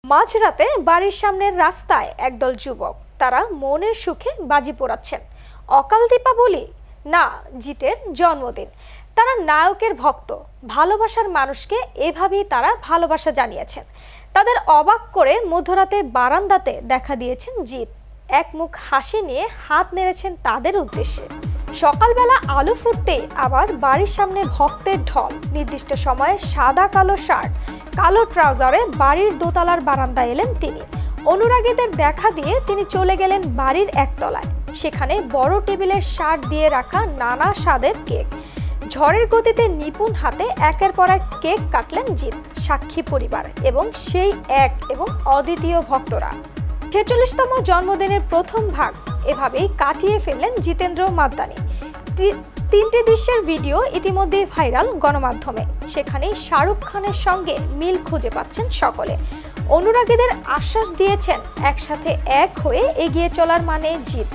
মাঝরাতে বাড়ির সামনের রাস্তায় একদল যুবক তারা মনের সুখে বাজি পোড়াচ্ছেন। অকাল দীপাবলি না, জিতের জন্মদিন। তারা নায়কের ভক্ত, ভালোবাসার মানুষকে এভাবেই তারা ভালোবাসা জানিয়েছেন। তাদের অবাক করে মধ্যরাতে বারান্দাতে দেখা দিয়েছেন জিত। এক মুখ হাসি নিয়ে হাত নেড়েছেন তাদের উদ্দেশ্যে। সকালবেলা আলো ফুটতেই আবার বাড়ির সামনে ভক্তের ঢল। নির্দিষ্ট সময়ে সাদা কালো শার্ট, কালো ট্রাউজারে বাড়ির দোতলার বারান্দায় এলেন তিনি। অনুরাগীদের দেখা দিয়ে তিনি চলে গেলেন বাড়ির একতলায়। সেখানে বড় টেবিলের শার্ট দিয়ে রাখা নানা স্বাদের কেক। ঝড়ের গতিতে নিপুণ হাতে একের পর এক কেক কাটলেন জিত, সাক্ষী পরিবার এবং সেই এক এবং অদ্বিতীয় ভক্তরা। ৪৬তম জন্মদিনের প্রথম ভাগ এভাবেই কাটিয়ে ফেললেন জিতেন্দ্র মাদ্দানি। তিনটি দৃশ্যের ভিডিও ইতিমধ্যেই ভাইরাল গণমাধ্যমে। সেখানেই শাহরুখ খানের সঙ্গে মিল খুঁজে পাচ্ছেন সকলে। অনুরাগীদের আশ্বাস দিয়েছেন একসাথে এক হয়ে এগিয়ে চলার মানে জিত।